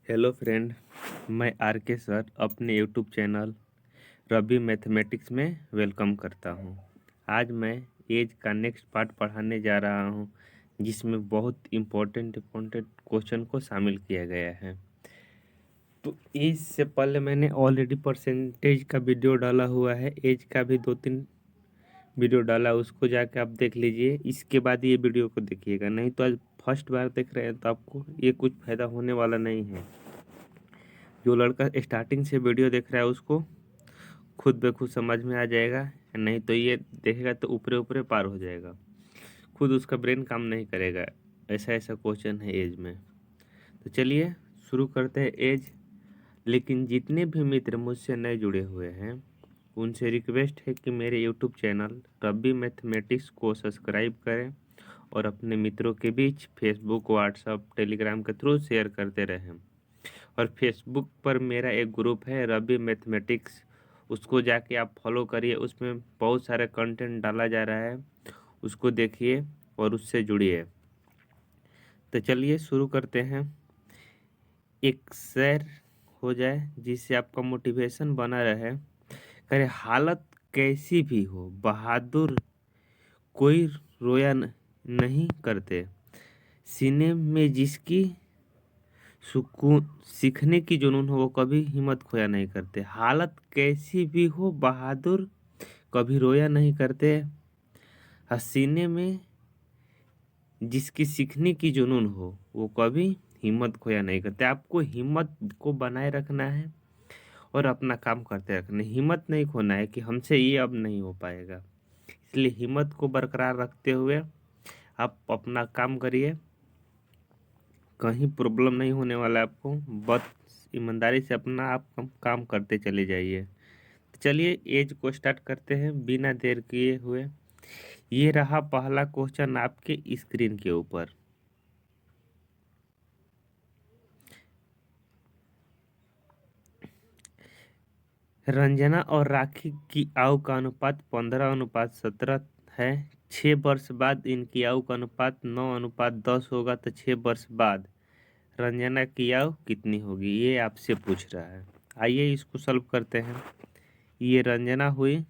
Hello friend, मैं are के sir अपने यूट्यूब चैनल रवि मैथमेटिक्स में वेलकम करता हूं। आज मैं एज का नेक्स्ट पार्ट पढ़ाने जा रहा हूं, जिसमें बहुत इम्पोर्टेंट क्वेश्चन को शामिल किया गया है। तो एज से पहले मैंने ऑलरेडी परसेंटेज का वीडियो डाला हुआ है, एज का भी 2-3 वीडियो डाला, उसको जाके आप देख लीजिए। इसके बाद ये वीडियो को देखिएगा, नहीं तो आज फर्स्ट बार देख रहे हैं तो आपको ये कुछ फ़ायदा होने वाला नहीं है। जो लड़का स्टार्टिंग से वीडियो देख रहा है उसको खुद ब खुद समझ में आ जाएगा, नहीं तो ये देखेगा तो ऊपरे ऊपरे पार हो जाएगा, खुद उसका ब्रेन काम नहीं करेगा। ऐसा ऐसा क्वेश्चन है एज में। तो चलिए शुरू करते हैं एज। लेकिन जितने भी मित्र मुझसे नए जुड़े हुए हैं उनसे रिक्वेस्ट है कि मेरे यूट्यूब चैनल रवि मैथमेटिक्स को सब्सक्राइब करें और अपने मित्रों के बीच फेसबुक, व्हाट्सएप, टेलीग्राम के थ्रू शेयर करते रहें। और फेसबुक पर मेरा एक ग्रुप है रवि मैथमेटिक्स, उसको जाके आप फॉलो करिए। उसमें बहुत सारे कंटेंट डाला जा रहा है, उसको देखिए और उससे जुड़िए। तो चलिए शुरू करते हैं। एक शेर हो जाए जिससे आपका मोटिवेशन बना रहे। करे हालत कैसी भी हो बहादुर कोई रोया नहीं करते, सीने में जिसकी सुकून सीखने की जुनून हो वो कभी हिम्मत खोया नहीं करते। हालत कैसी भी हो बहादुर कभी रोया नहीं करते, हसीने में जिसकी सीखने की जुनून हो वो कभी हिम्मत खोया नहीं करते। आपको हिम्मत को बनाए रखना है और अपना काम करते रखना है। हिम्मत नहीं खोना है कि हमसे ये अब नहीं हो पाएगा। इसलिए हिम्मत को बरकरार रखते हुए आप अपना काम करिए, कहीं प्रॉब्लम नहीं होने वाला है आपको। बस ईमानदारी से अपना आप काम करते चले जाइए। तो चलिए एज को स्टार्ट करते हैं बिना देर किए हुए। ये रहा पहला क्वेश्चन आपके स्क्रीन के ऊपर। रंजना और राखी की आयु का अनुपात 15:17 है। 6 वर्ष बाद इनकी आयु का अनुपात 9:10 होगा, तो 6 वर्ष बाद रंजना की आयु कितनी होगी, ये आपसे पूछ रहा है। आइए इसको सॉल्व करते हैं। ये रंजना हुई,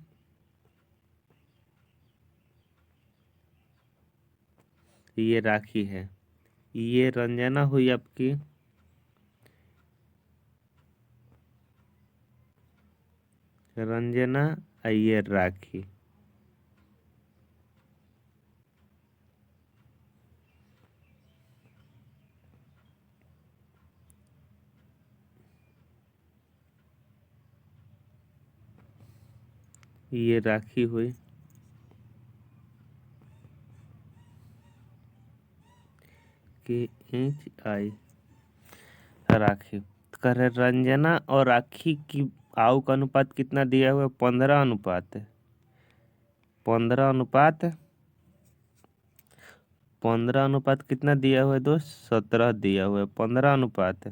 ये राखी है। ये रंजना हुई आपकी, रंजना, ये राखी। ये राखी हुई, KHI राखी। करे रंजना और राखी की आयु का अनुपात कितना दिया हुआ है? 15 अनुपात 15 अनुपात 15 अनुपात कितना दिया हुआ है दोस्त? 17 दिया हुआ है। 15 अनुपात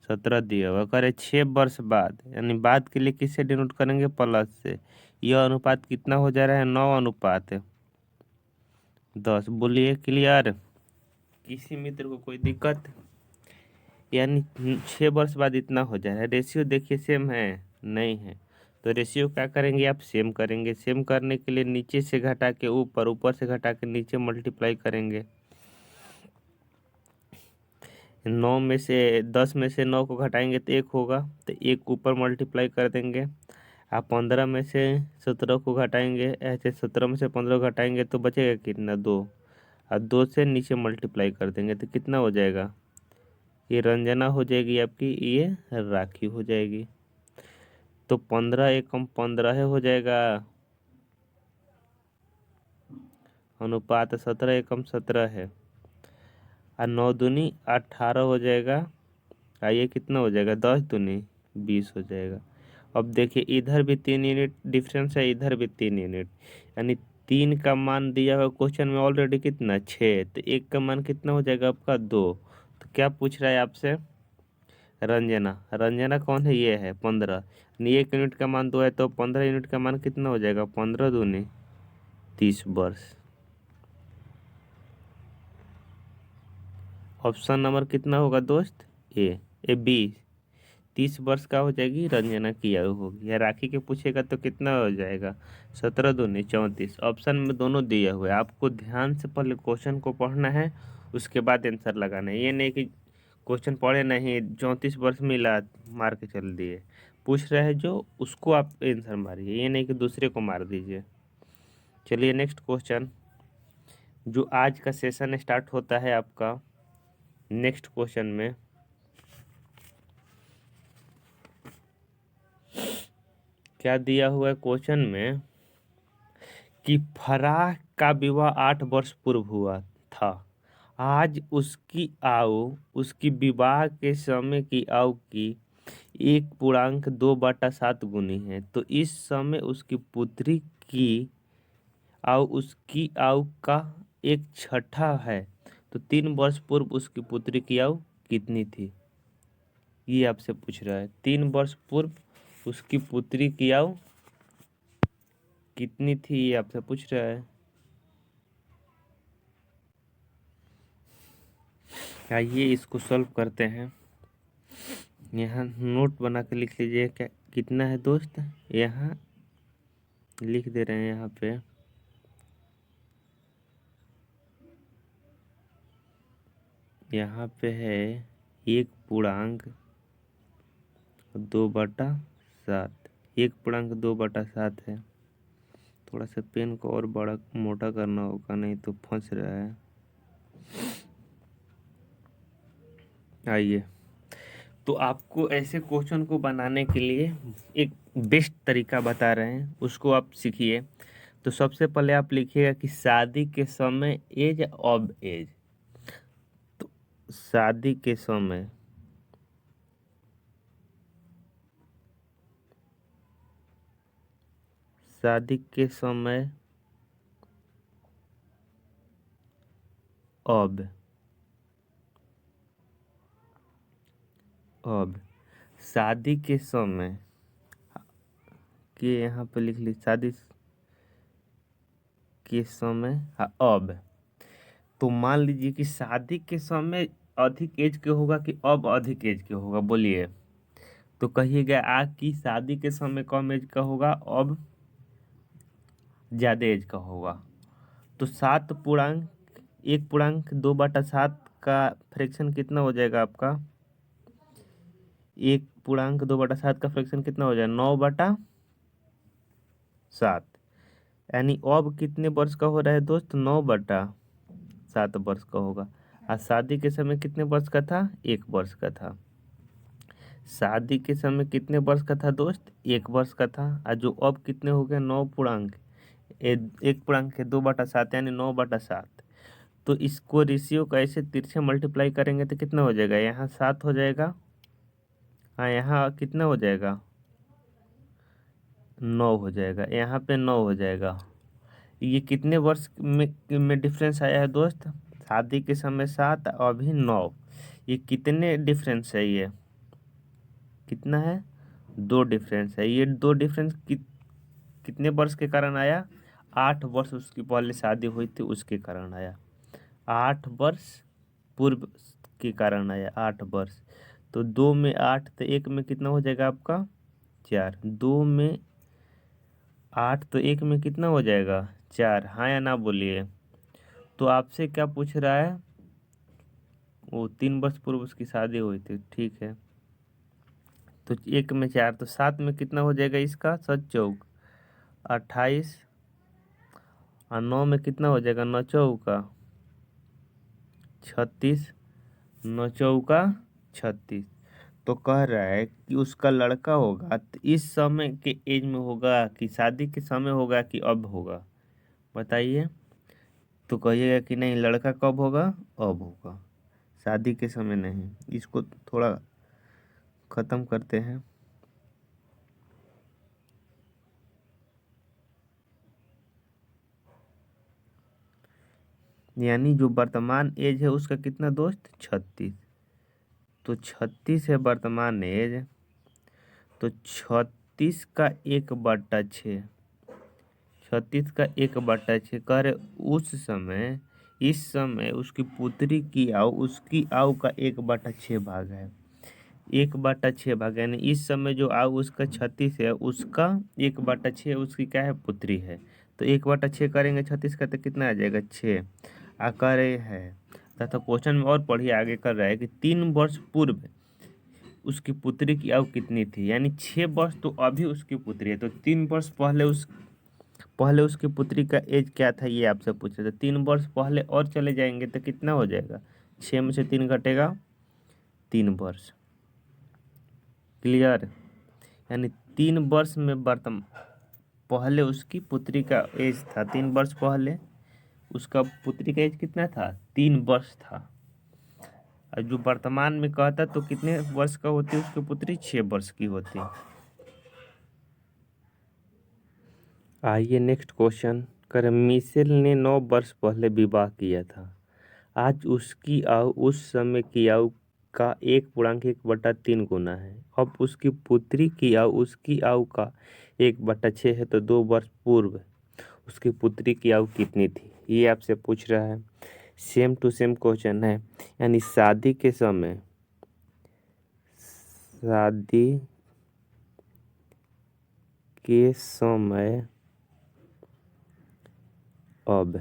17 दिया हुआ है। करे 6 वर्ष बाद, यानी बाद के लिए किससे डिनोट करेंगे? प्लस से। यह अनुपात कितना हो जा रहा है? 9:10। बोलिए क्लियर? किसी मित्र को कोई दिक्कत? यानी 6 वर्ष बाद इतना हो जाए। रेशियो देखिए सेम है? नहीं है। तो रेशियो क्या करेंगे आप? सेम करेंगे। सेम करने के लिए नीचे से घटा के ऊपर, ऊपर से घटा के नीचे मल्टीप्लाई करेंगे। 10 में से 9 को घटाएंगे तो 1 होगा, तो 1 ऊपर मल्टीप्लाई कर देंगे। आप 15 में से 17 को घटाएंगे, ऐसे 17 में से 15 घटाएंगे तो बचेगा कितना? 2। और 2 से नीचे मल्टीप्लाई कर देंगे तो कितना हो जाएगा? ये रंजना हो जाएगी आपकी, ये राखी हो जाएगी। तो 15 एकम 15 हो जाएगा, अनुपात 17 एकम 17 है। और 9 दूनी 18 हो जाएगा। ये कितना हो जाएगा? 10 दूनी 20 हो जाएगा। अब देखिए इधर भी 3 यूनिट डिफरेंस है, इधर भी 3 यूनिट, यानी 3 का मान दिया हुआ क्वेश्चन में ऑलरेडी कितना? 6। तो 1 का मान कितना हो जाएगा आपका? 2। तो क्या पूछ रहा है आपसे? रंजना। रंजना कौन है? ये है 15। 1 यूनिट का मान 2 है, तो 15 यूनिट का मान कितना हो जाएगा? 15 दूनी 30 वर्ष। ऑप्शन नंबर कितना होगा दोस्त? ए। ए 20, 30 वर्ष का हो जाएगी, रंजना की आयु होगी। या राखी के पूछेगा तो कितना हो जाएगा, 17 दूनी 34। ऑप्शन में दोनों दिया हुआ है, आपको ध्यान से पहले क्वेश्चन को पढ़ना है, उसके बाद आंसर लगाना है। ये नहीं कि क्वेश्चन पढ़े नहीं, 34 वर्ष मिला मार के चल दिए। पूछ रहे हैं जो, उसको आप आंसर मारिए, ये नहीं कि दूसरे को मार दीजिए। चलिए नेक्स्ट क्वेश्चन, जो आज का सेशन स्टार्ट होता है आपका नेक्स्ट क्वेश्चन में। क्या दिया हुआ है क्वेश्चन में कि फराह का विवाह 8 वर्ष पूर्व हुआ था। आज उसकी आयु उसकी विवाह के समय की आयु की 1.2/7 गुनी है। तो इस समय उसकी पुत्री की आयु उसकी आयु का 1/6 है। तो 3 वर्ष पूर्व उसकी पुत्री की आयु कितनी थी, ये आपसे पूछ रहा है। 3 वर्ष पूर्व उसकी पुत्री की आयु कितनी थी, ये आपसे पूछ रहा है। आइए इसको सॉल्व करते हैं। यहाँ नोट बना के लिख लीजिए, क्या कितना है दोस्त, यहाँ लिख दे रहे हैं। यहाँ पे है 1.2/7, 1.2/7 है। थोड़ा सा पेन को और बड़ा मोटा करना होगा, नहीं तो फंस रहा है। आइए, तो आपको ऐसे क्वेश्चन को बनाने के लिए एक बेस्ट तरीका बता रहे हैं, उसको आप सीखिए। तो सबसे पहले आप लिखिएगा कि शादी के समय एज ऑब एज। तो शादी के समय अब शादी के समय के यहाँ पे लिख ली, शादी के समय अब। तो मान लीजिए कि शादी के समय अधिक एज के होगा कि अब अधिक एज के होगा, बोलिए। तो कहिएगा कि शादी के समय कम एज का होगा, अब ज़्यादा एज का होगा। तो 1.2/7 का फ्रैक्शन कितना हो जाएगा आपका, 1.2/7 का फ्रैक्शन कितना हो जाएगा, 9/7। यानी अब कितने वर्ष का हो रहा है दोस्त, 9/7 वर्ष का होगा। और शादी के समय कितने वर्ष का था, 1 वर्ष का था। शादी के समय कितने वर्ष का था दोस्त, 1 वर्ष का था। और जो अब कितने हो गए, 1.2/7 यानी 9/7। तो इसको रेशियो का ऐसे तिरछे मल्टीप्लाई करेंगे तो कितना हो जाएगा, यहाँ 7 हो जाएगा, हाँ यहाँ कितना हो जाएगा, 9 हो जाएगा, यहाँ पे 9 हो जाएगा। ये कितने वर्ष में डिफरेंस आया है दोस्त, शादी के समय 7, अभी 9। ये कितने डिफरेंस है, ये कितना है, 2 डिफरेंस है। ये 2 डिफरेंस कितने वर्ष के कारण आया, 8 वर्ष उसकी पहले शादी हुई थी उसके कारण आया, 8 वर्ष पूर्व के कारण आया, 8 वर्ष। तो 2 में 8, तो 1 में कितना हो जाएगा आपका, 4। 2 में 8, तो 1 में कितना हो जाएगा, 4। हाँ या ना बोलिए। तो आपसे क्या पूछ रहा है, वो 3 वर्ष पूर्व उसकी शादी हुई थी, ठीक है। तो 1 में 4, तो 7 में कितना हो जाएगा इसका, 7 चौक 28। और 9 में कितना हो जाएगा, 9 चौका 36, 9 चौका 36। तो कह रहा है कि उसका लड़का होगा तो इस समय के एज में होगा कि शादी के समय होगा कि अब होगा, बताइए। तो कहिएगा कि नहीं, लड़का कब होगा, अब होगा, शादी के समय नहीं। इसको थोड़ा ख़त्म करते हैं। यानी जो वर्तमान एज है उसका कितना दोस्त, 36। तो 36 है वर्तमान एज। तो 36 का 1/6, 36 का 1/6 कह रहे उस समय, इस समय उसकी पुत्री की आयु उसकी आयु का 1/6 भाग है। 1/6 भाग, यानी इस समय जो आयु उसका 36 है, उसका 1/6 उसकी क्या है, पुत्री है। तो 1/6 करेंगे 36 का तो कितना आ जाएगा, 6 आकर है। तथा क्वेश्चन में और पढ़िए आगे कर रहा है कि 3 वर्ष पूर्व उसकी पुत्री की आयु कितनी थी, यानी 6 वर्ष तो अभी उसकी पुत्री है, तो 3 वर्ष पहले उसकी पुत्री का एज क्या था, ये आपसे पूछ रहे थे। 3 वर्ष पहले और चले जाएंगे तो कितना हो जाएगा, 6 में से 3 घटेगा, 3 वर्ष। क्लियर, यानी 3 वर्ष में वर्तमान पहले उसकी पुत्री का एज था, 3 वर्ष पहले उसका पुत्री का एज कितना था, 3 वर्ष था। और जो वर्तमान में कहता तो कितने वर्ष का होती उसकी पुत्री, 6 वर्ष की होती। आइए नेक्स्ट क्वेश्चन करें। मिशेल ने 9 वर्ष पहले विवाह किया था। आज उसकी आयु उस समय की आयु का 1/1/3 गुना है। अब उसकी पुत्री की आयु उसकी आयु का 1/6 है, तो 2 वर्ष पूर्व उसकी पुत्री की आयु कितनी थी, ये आपसे पूछ रहा है। सेम टू सेम क्वेश्चन है, यानी शादी के समय अब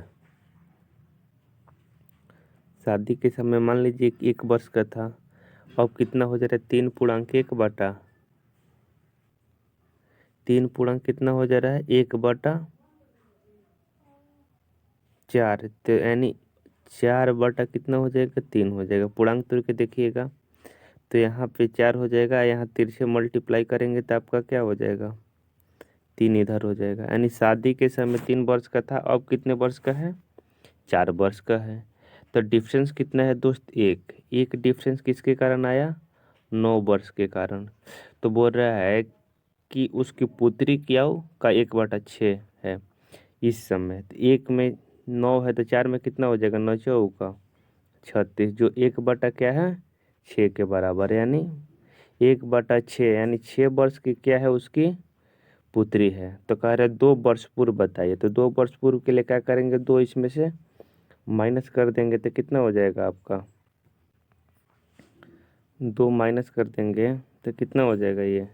शादी के समय मान लीजिए 1 वर्ष का था, अब कितना हो जा रहा है, 3 पूर्णांक कितना हो जा रहा है, 1/4, तो यानी 4 बटा कितना हो जाएगा, 3 हो जाएगा। पूर्णांक तोड़ के देखिएगा तो यहाँ पे 4 हो जाएगा, यहाँ 3 से मल्टीप्लाई करेंगे तो आपका क्या हो जाएगा, 3 इधर हो जाएगा। यानी शादी के समय 3 वर्ष का था, अब कितने वर्ष का है, 4 वर्ष का है। तो डिफरेंस कितना है दोस्त, एक डिफरेंस किसके कारण आया, 9 वर्ष के कारण। तो बोल रहा है कि उसकी पुत्री की आयु का 1/6 है इस समय। तो 1 में 9 है तो 4 में कितना हो जाएगा, 9 चौक का 36, जो 1 बटा क्या है, 6 के बराबर, यानी 1/6, यानी 6 वर्ष की क्या है उसकी पुत्री है। तो कह रहे 2 वर्ष पूर्व बताइए। तो 2 वर्ष पूर्व के लिए क्या करेंगे, 2 इसमें से माइनस कर देंगे तो कितना हो जाएगा आपका, 2 माइनस कर देंगे तो कितना हो जाएगा, ये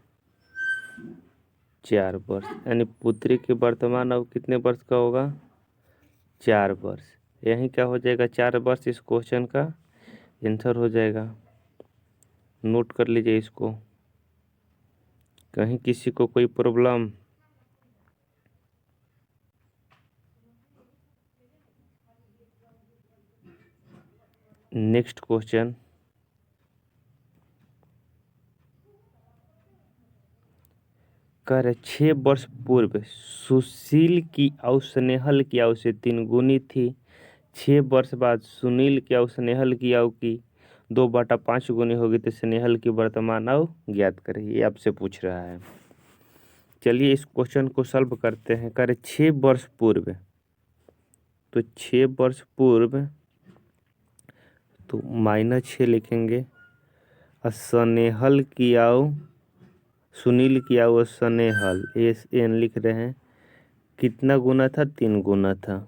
4 वर्ष। यानी पुत्री की वर्तमान अब कितने वर्ष का होगा, 4 वर्ष। यही क्या हो जाएगा, 4 वर्ष इस क्वेश्चन का आंसर हो जाएगा। नोट कर लीजिए इसको, कहीं किसी को कोई प्रॉब्लम। नेक्स्ट क्वेश्चन, कर 6 वर्ष पूर्व सुशील की आयु स्नेहल की आयु से 3 गुनी थी। 6 वर्ष बाद सुनील की आयु स्नेहल की आयु की 2/5 गुनी होगी, तो स्नेहल की वर्तमान आयु ज्ञात करें, ये आपसे पूछ रहा है। चलिए इस क्वेश्चन को सॉल्व करते हैं। करे 6 वर्ष पूर्व, तो 6 वर्ष पूर्व तो -6 लिखेंगे। और स्नेहल की आयु, सुनील की आयु स्नेहल एन लिख रहे हैं, कितना गुना था, 3 गुना था,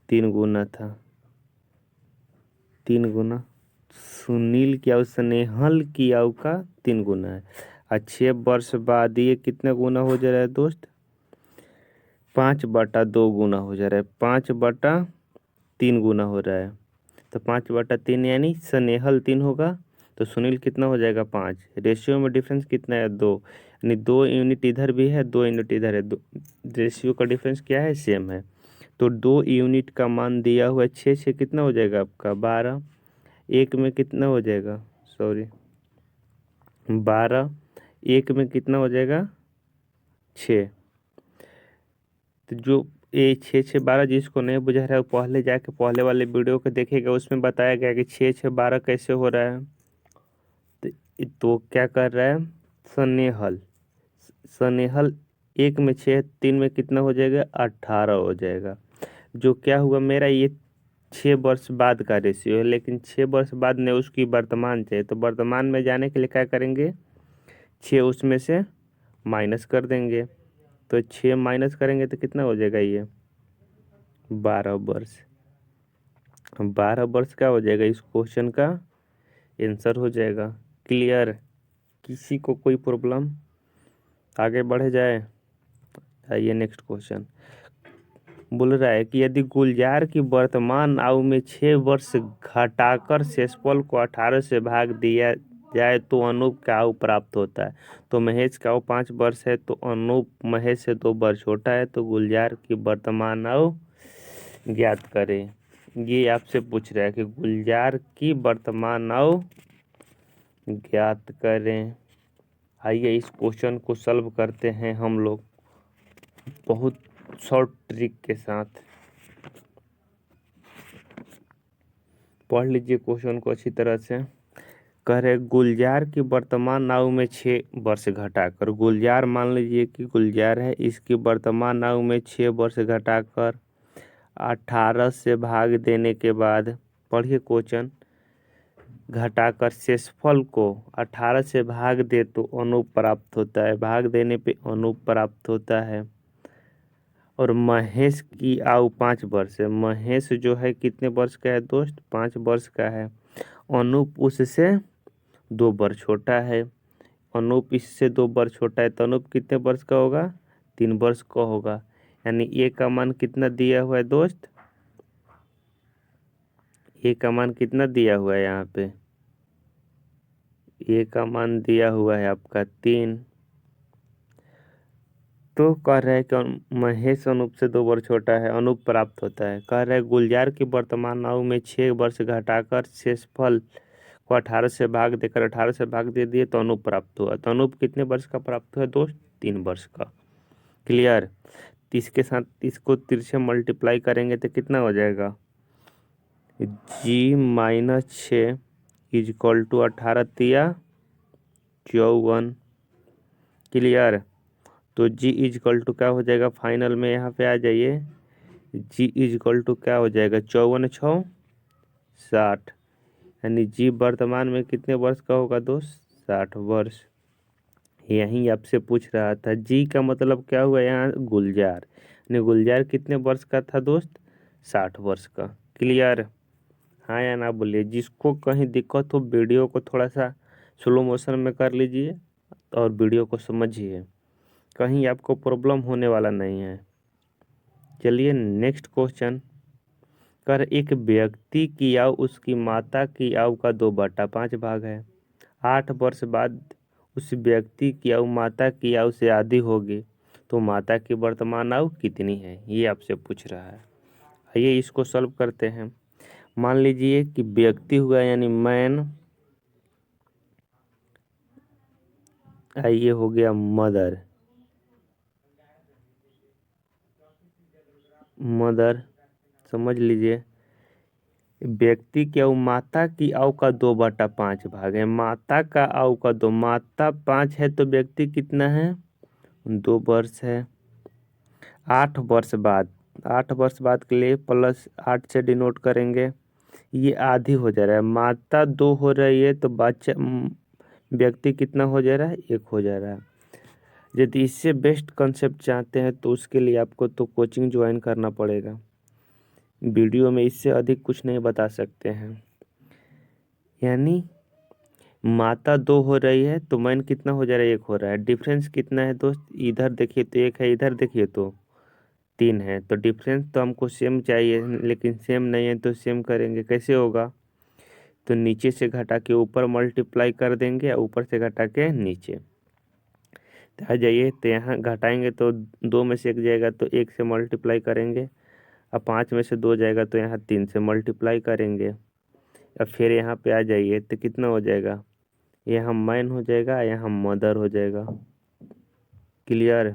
3 गुना था, 3 गुना। सुनील की आयु स्नेहल की आयु का 3 गुना है। और 6 वर्ष बाद ये कितना गुना हो जा रहा है दोस्त, 5/2 गुना हो जा रहा है, 5/3 गुना हो रहा है। तो 5/3 यानी स्नेहल 3 होगा तो सुनील कितना हो जाएगा, 5। रेशियो में डिफरेंस कितना है, 2, यानी 2 यूनिट इधर भी है, 2 यूनिट इधर है, रेशियो का डिफरेंस क्या है, सेम है। तो 2 यूनिट का मान दिया हुआ है, 6 कितना हो जाएगा आपका, 12। 1 में कितना हो जाएगा, सॉरी 12, 1 में कितना हो जाएगा, 6। तो जो ये 6 6 12 जिसको नहीं बुझा रहा है वो पहले जाके पहले वाले वीडियो को देखेगा, उसमें बताया गया कि 6 6 12 कैसे हो रहा है। तो क्या कर रहा है, स्नेहल, स्नेहल 1 में 6, 3 में कितना हो जाएगा, 18 हो जाएगा। जो क्या हुआ मेरा, ये 6 वर्ष बाद का रेशियो है, लेकिन 6 वर्ष बाद ने उसकी वर्तमान चाहिए, तो वर्तमान में जाने के लिए क्या करेंगे, 6 उसमें से माइनस कर देंगे। तो 6 माइनस करेंगे तो कितना हो जाएगा, ये 12 वर्ष। 12 वर्ष का हो जाएगा इस क्वेश्चन का आंसर हो जाएगा। क्लियर। किसी को कोई प्रॉब्लम? आगे बढ़े जाए। आइए नेक्स्ट क्वेश्चन। बोल रहा है कि यदि गुलजार की वर्तमान आयु में 6 वर्ष घटाकर शेषफल को 18 से भाग दिया जाए तो अनूप का आयु प्राप्त होता है। तो महेश का आयु 5 वर्ष है, तो अनूप महेश से 2 वर्ष छोटा है, तो गुलजार की वर्तमान आयु ज्ञात करें। ये आपसे पूछ रहा है कि गुलजार की वर्तमान आयु ज्ञात करें। आइए इस क्वेश्चन को सॉल्व करते हैं हम लोग बहुत शॉर्ट ट्रिक के साथ। पढ़ लीजिए क्वेश्चन को अच्छी तरह से। कह रहे गुलजार की वर्तमान आयु में 6 वर्ष घटाकर, गुलजार मान लीजिए कि गुलजार है, इसकी वर्तमान आयु में 6 वर्ष घटाकर 18 से भाग देने के बाद, पढ़िए क्वेश्चन, घटाकर शेषफल को 18 से भाग दे तो अनूप प्राप्त होता है, भाग देने पे अनूप प्राप्त होता है। और महेश की आयु 5 वर्ष है। महेश जो है कितने वर्ष का है दोस्त? 5 वर्ष का है। अनूप उससे 2 वर्ष छोटा है। अनूप इससे 2 वर्ष छोटा है, तो अनूप कितने वर्ष का होगा? 3 वर्ष का होगा। यानी ए का मान कितना दिया हुआ है दोस्त? ए का मान कितना दिया हुआ है यहाँ पे? ए का मान दिया हुआ है आपका 3। तो कह रहे हैं कि महेश अनूप से 2 वर्ष छोटा है, अनूप प्राप्त होता है। कह रहे हैं गुलजार की वर्तमान आयु में 6 वर्ष घटाकर शेषफल को 18 से भाग देकर 18 से भाग दे दिए तो अनूप प्राप्त हुआ। तो अनूप कितने वर्ष का प्राप्त हुआ दोस्त? 3 वर्ष का। क्लियर? इसके साथ इसको तिरछे मल्टीप्लाई करेंगे तो कितना हो जाएगा? G-6 इजक्वल टू 18 तिया 54। क्लियर? तो G इजक्वल टू क्या हो जाएगा फाइनल में? यहाँ पे आ जाइए। G इजक्वल टू क्या हो जाएगा? 54 6 60। यानी G वर्तमान में कितने वर्ष का होगा दोस्त? 60 वर्ष। यही आपसे पूछ रहा था। G का मतलब क्या हुआ यहाँ? गुलजार। यानी गुलजार कितने वर्ष का था दोस्त? 60 वर्ष का। क्लियर? हाँ या ना बोलिए। जिसको कहीं दिक्कत हो वीडियो को थोड़ा सा स्लो मोशन में कर लीजिए और वीडियो को समझिए, कहीं आपको प्रॉब्लम होने वाला नहीं है। चलिए नेक्स्ट क्वेश्चन। कर एक व्यक्ति की आयु उसकी माता की आयु का 2/5 भाग है। 8 वर्ष बाद उस व्यक्ति की आयु माता की आयु से आधी होगी, तो माता की वर्तमान आयु कितनी है? ये आपसे पूछ रहा है। आइए इसको सॉल्व करते हैं। मान लीजिए कि व्यक्ति हुआ यानी मैन, ये हो गया मदर। मदर समझ लीजिए। व्यक्ति की आयु माता की आयु का 2/5 भाग है। माता का आयु का 2, माता 5 है तो व्यक्ति कितना है? 2 वर्ष है। 8 वर्ष बाद, 8 वर्ष बाद के लिए +8 से डिनोट करेंगे। ये आधी हो जा रहा है। माता 2 हो रही है तो बच्चा व्यक्ति कितना हो जा रहा है? 1 हो जा रहा है। यदि इससे बेस्ट कंसेप्ट चाहते हैं तो उसके लिए आपको तो कोचिंग ज्वाइन करना पड़ेगा। वीडियो में इससे अधिक कुछ नहीं बता सकते हैं। यानी माता 2 हो रही है तो मैन कितना हो जा रहा है? 1 हो रहा है। डिफरेंस कितना है दोस्त? इधर देखिए तो 1 है, इधर देखिए तो 3 है। तो डिफरेंस तो हमको सेम चाहिए, लेकिन सेम नहीं है तो सेम करेंगे। कैसे होगा? तो नीचे से घटा के ऊपर मल्टीप्लाई कर देंगे और ऊपर से घटा के नीचे। तो आ जाइए, तो यहाँ घटाएंगे तो 2 में से 1 जाएगा तो 1 से मल्टीप्लाई करेंगे। अब 5 में से 2 जाएगा तो यहाँ 3 से मल्टीप्लाई करेंगे। अब फिर यहाँ पे आ जाइए तो कितना हो जाएगा? यहाँ मैन हो जाएगा, यहाँ मदर हो जाएगा। क्लियर?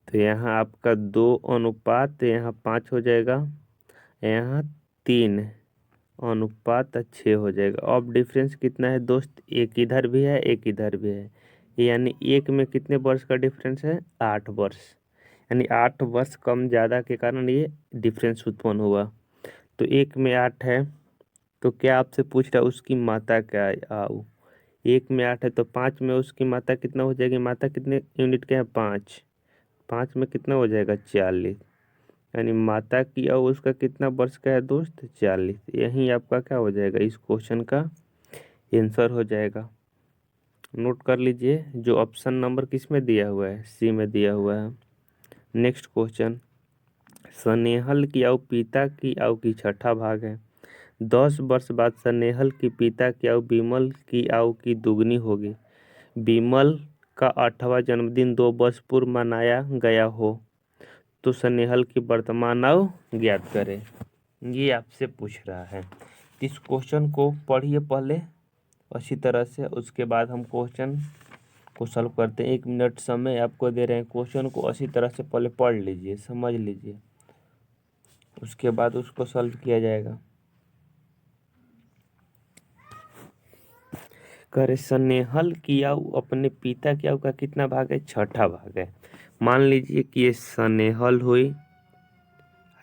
तो यहाँ आपका 2 अनुपात यहाँ 5 हो जाएगा, यहाँ 3 अनुपात 6 हो जाएगा। अब डिफरेंस कितना है दोस्त? 1 इधर भी है, 1 इधर भी है। यानी 1 में कितने वर्ष का डिफरेंस है? 8 वर्ष। यानी 8 वर्ष कम ज़्यादा के कारण ये डिफरेंस उत्पन्न हुआ। तो 1 में 8 है, तो क्या आपसे पूछ रहा है उसकी माता क्या आयु? 1 में 8 है तो 5 में उसकी माता कितना हो जाएगी? माता कितने यूनिट के हैं? 5। 5 में कितना हो जाएगा? 40। यानी माता की आयु उसका कितना वर्ष का है दोस्त? 40। यही आपका क्या हो जाएगा, इस क्वेश्चन का आंसर हो जाएगा। नोट कर लीजिए, जो ऑप्शन नंबर किस में दिया हुआ है, सी में दिया हुआ है। नेक्स्ट क्वेश्चन, स्नेहल की आयु पिता की आयु की छठा भाग है। 10 वर्ष बाद स्नेहल की पिता की आयु विमल की आयु की दुगनी होगी। विमल का 8वां जन्मदिन 2 वर्ष पूर्व मनाया गया हो तो स्नेहल की वर्तमान आयु ज्ञात करें। ये आपसे पूछ रहा है। इस क्वेश्चन को पढ़िए पहले अच्छी तरह से, उसके बाद हम क्वेश्चन को सॉल्व करते हैं। 1 मिनट समय आपको दे रहे हैं, क्वेश्चन को अच्छी तरह से पहले पढ़ लीजिए, समझ लीजिए, उसके बाद उसको सॉल्व किया जाएगा। करे स्नेहल की आयु अपने पिता की आयु का कितना भाग है? छठा भाग है। मान लीजिए कि ये स्नेहल हुई,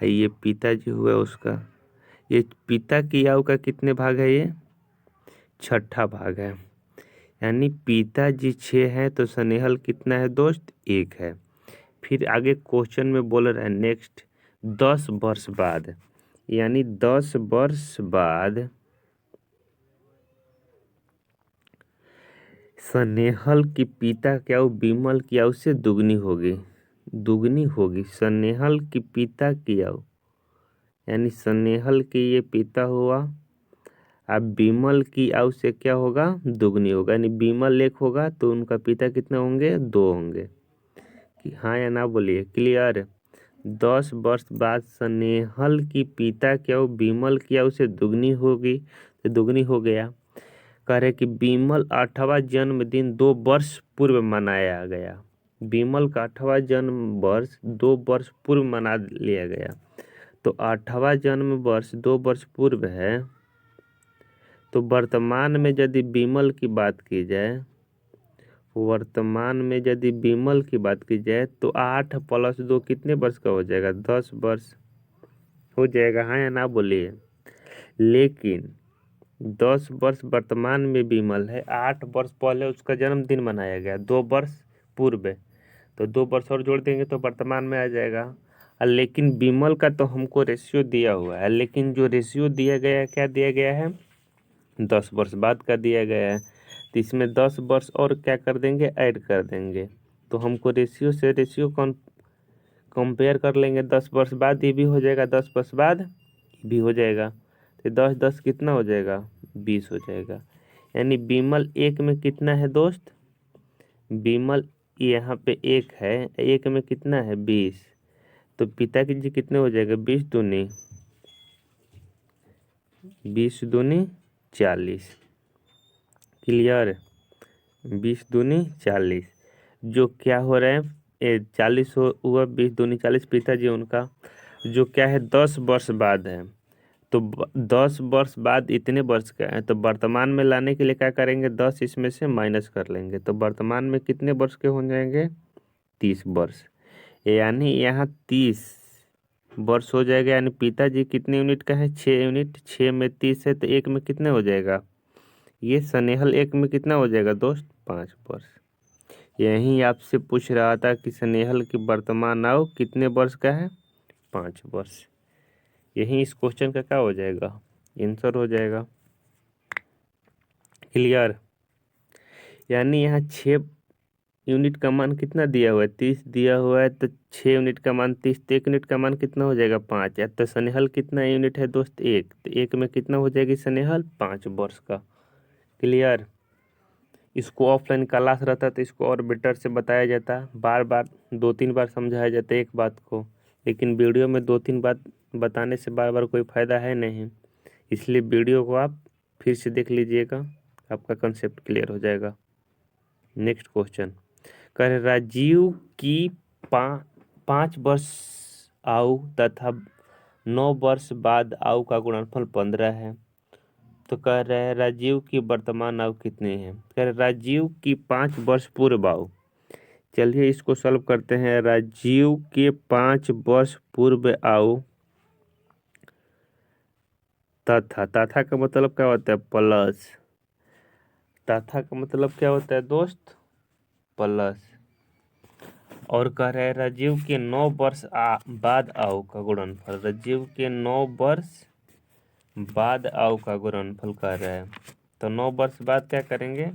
ये पिताजी हुआ उसका, ये पिता की आयु का कितने भाग है? ये छठा भाग है। यानी पिताजी 6 है तो स्नेहल कितना है दोस्त? 1 है। फिर आगे क्वेश्चन में बोल रहा है नेक्स्ट 10 वर्ष बाद, यानी 10 वर्ष बाद स्नेहल की पिता की आयु विमल की आयु से दुगनी होगी। दुगनी होगी स्नेहल की पिता की आयु, यानी स्नेहल के ये पिता हुआ, अब विमल की आयु से क्या होगा? दुगनी होगा। यानी विमल 1 होगा तो उनका पिता कितने होंगे? 2 होंगे। कि हाँ या ना बोलिए, क्लियर। 10 वर्ष बाद स्नेहल की पिता की आयु विमल की आयु से दुगनी होगी, तो दुगनी हो गया। कह रहे कि विमल 8वां जन्मदिन 2 वर्ष पूर्व मनाया गया। विमल का 8वां जन्म वर्ष 2 वर्ष पूर्व मना लिया गया। तो 8वां जन्म वर्ष 2 वर्ष पूर्व है, तो वर्तमान में यदि विमल की बात की जाए, वर्तमान में यदि विमल की बात की जाए तो 8 + 2 कितने वर्ष का हो जाएगा? 10 वर्ष हो जाएगा। हाँ या ना बोलिए। लेकिन 10 वर्ष वर्तमान में विमल है, 8 वर्ष पहले उसका जन्मदिन मनाया गया, 2 वर्ष पूर्व है, तो 2 वर्ष और जोड़ देंगे तो वर्तमान में आ जाएगा। लेकिन विमल का तो हमको रेशियो दिया हुआ है, लेकिन जो रेशियो दिया गया है, क्या दिया गया है? 10 वर्ष बाद का दिया गया है। तो इसमें 10 वर्ष और क्या कर देंगे? ऐड कर देंगे। तो हमको रेशियो से रेशियो कंपेयर कर लेंगे। 10 वर्ष बाद ये भी हो जाएगा, 10 वर्ष बाद ये भी हो जाएगा, तो 10 10 कितना हो जाएगा? 20 हो जाएगा। यानी विमल 1 में कितना है दोस्त? विमल यहाँ पे 1 है, 1 में कितना है? 20। तो पिता की जी कितने हो जाएगा? 20 दूनी 40। क्लियर। 20 दूनी 40, जो क्या हो रहा है? 40 हुआ, 20 दूनी 40, पिताजी उनका जो क्या है? 10 वर्ष बाद है। तो 10 वर्ष बाद इतने वर्ष का है, तो वर्तमान में लाने के लिए क्या करेंगे? 10 इसमें से माइनस कर लेंगे, तो वर्तमान में कितने वर्ष के हो जाएंगे? 30 वर्ष। यानी यहाँ 30 वर्ष हो जाएगा। यानी पिताजी कितने यूनिट का है? 6 यूनिट। 6 में 30 है तो 1 में कितने हो जाएगा? ये स्नेहल 1 में कितना हो जाएगा दोस्त? 5 वर्ष। यही आपसे पूछ रहा था कि स्नेहल की वर्तमान आयु कितने वर्ष का है? 5 वर्ष। यही इस क्वेश्चन का क्या हो जाएगा? आंसर हो जाएगा। क्लियर। यानी यहाँ 6 यूनिट का मान कितना दिया हुआ है? 30 दिया हुआ है, तो 6 यूनिट का मान 30, तो 1 यूनिट का मान कितना हो जाएगा? 5 है। तो स्नेहल कितना यूनिट है दोस्त? 1, तो 1 में कितना हो जाएगी स्नेहल? 5 वर्ष का। क्लियर। इसको ऑफलाइन क्लास रहता तो इसको और बेटर से बताया जाता, बार बार 2-3 बार समझाया जाता एक बात को, लेकिन वीडियो में 2-3 बात बताने से बार बार कोई फ़ायदा है नहीं। इसलिए वीडियो को आप फिर से देख लीजिएगा, आपका कंसेप्ट क्लियर हो जाएगा। नेक्स्ट क्वेश्चन, कह राजीव की 5 वर्ष आयु तथा 9 वर्ष बाद आयु का गुणनफल 15 है। तो कह रहे हैं राजीव की वर्तमान आयु कितनी है? कह रहे राजीव की 5 वर्ष पूर्व आयु। चलिए इसको सॉल्व करते हैं। राजीव के 5 वर्ष पूर्व आयु तथा का मतलब क्या होता है? प्लस। तथा का मतलब क्या होता है दोस्त? प्लस। और कह रहे हैं राजीव के 9 वर्ष बाद आऊ का गुणनफल। राजीव के 9 वर्ष बाद आऊ का गुणनफल कह रहे हैं। तो 9 वर्ष बाद क्या करेंगे,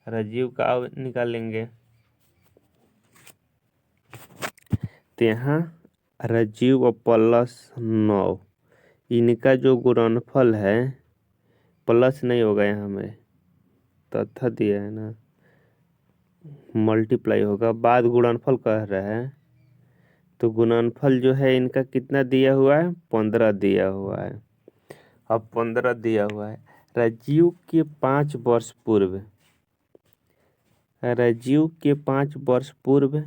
राजीव का आऊ निकालेंगे। तो यहाँ राजीव और प्लस 9, इनका जो गुणनफल है प्लस नहीं होगा, यहाँ में तथा दिया है ना, मल्टीप्लाई होगा। बाद गुणनफल कह रहे हैं, तो गुणनफल जो है इनका कितना दिया हुआ है, 15 दिया हुआ है। अब 15 दिया हुआ है। राजीव के 5 वर्ष पूर्व, राजीव के 5 वर्ष पूर्व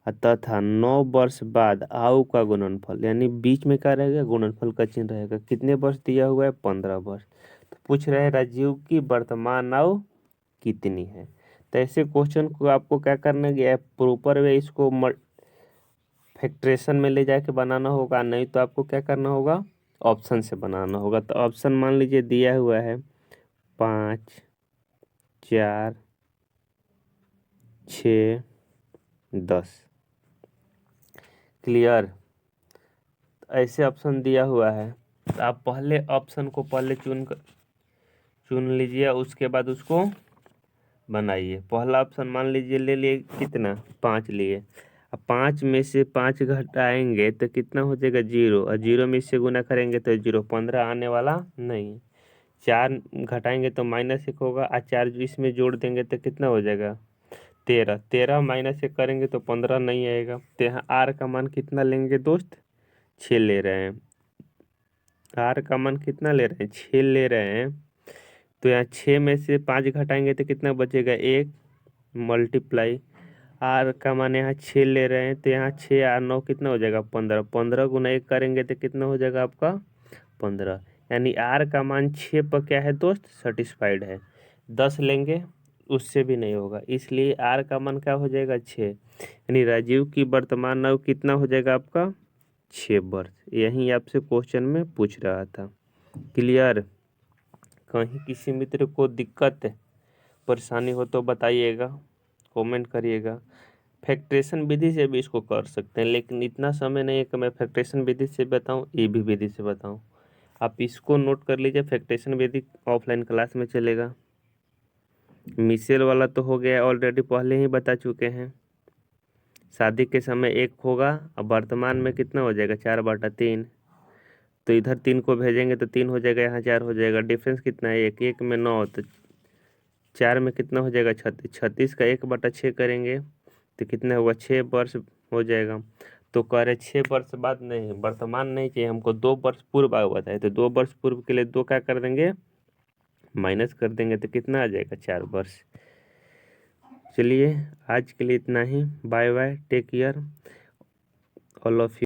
तथा 9 वर्ष बाद आऊ का गुणनफल, यानी बीच में क्या रहेगा, गुणनफल का चिन्ह रहेगा। कितने वर्ष दिया हुआ है, 15 वर्ष। तो पूछ रहे हैं राजीव की वर्तमान आऊ कितनी है। तो ऐसे क्वेश्चन को आपको क्या करना है, प्रॉपर वे इसको फैक्ट्रेशन में ले जाके बनाना होगा, नहीं तो आपको क्या करना होगा, ऑप्शन से बनाना होगा। तो ऑप्शन मान लीजिए दिया हुआ है 5, 4, 6, 10। क्लियर। ऐसे ऑप्शन दिया हुआ है, तो आप पहले ऑप्शन को पहले चुन लीजिए, उसके बाद उसको बनाइए। पहला ऑप्शन मान लीजिए ले लिए कितना, 5 लिए। अब 5 में से 5 घटाएंगे तो कितना हो जाएगा, 0। और 0 में से गुना करेंगे तो 0, 15 आने वाला नहीं। 4 घटाएंगे तो -1 होगा, और 4 इसमें जोड़ देंगे तो कितना हो जाएगा, 13। 13 -1 करेंगे तो 15 नहीं आएगा। तो यहाँ आर का मान कितना लेंगे दोस्त, 6 ले रहे हैं। आर का मान कितना ले रहे हैं, 6 ले रहे हैं। तो यहाँ 6 में से 5 घटाएंगे तो कितना बचेगा, 1, मल्टीप्लाई आर का मान यहाँ 6 ले रहे हैं। तो यहाँ 6 और 9 कितना हो जाएगा, 15। 15 गुना 1 करेंगे तो कितना हो जाएगा आपका, 15। यानी आर का मान 6 पर क्या है दोस्त, सेटिस्फाइड है। 10 लेंगे उससे भी नहीं होगा, इसलिए आर का मान क्या हो जाएगा, 6। यानी राजीव की वर्तमान नाव कितना हो जाएगा आपका, 6 वर्ष। यही आपसे क्वेश्चन में पूछ रहा था। क्लियर। कहीं किसी मित्र को दिक्कत परेशानी हो तो बताइएगा, कमेंट करिएगा। फैक्ट्रेशन विधि से भी इसको कर सकते हैं, लेकिन इतना समय नहीं है कि मैं फैक्ट्रेशन विधि से बताऊं, ये भी विधि से बताऊं। आप इसको नोट कर लीजिए, फैक्ट्रेशन विधि ऑफलाइन क्लास में चलेगा। मिसेल वाला तो हो गया ऑलरेडी, पहले ही बता चुके हैं। शादी के समय 1 होगा, अब वर्तमान में कितना हो जाएगा, 4/3। तो इधर 3 को भेजेंगे तो 3 हो जाएगा, यहाँ 4 हो जाएगा। डिफरेंस कितना है, 1, 1 में 9, तो 4 में कितना हो जाएगा, 36। 36 का 1/6 करेंगे तो कितना होगा, 6 वर्ष हो जाएगा। तो कह रहे 6 वर्ष बाद नहीं, वर्तमान नहीं चाहिए हमको, 2 वर्ष पूर्व आयु बताए। तो 2 वर्ष पूर्व के लिए 2 क्या कर देंगे, माइनस कर देंगे तो कितना आ जाएगा, 4 वर्ष। चलिए आज के लिए इतना ही। Bye bye, take care all of you.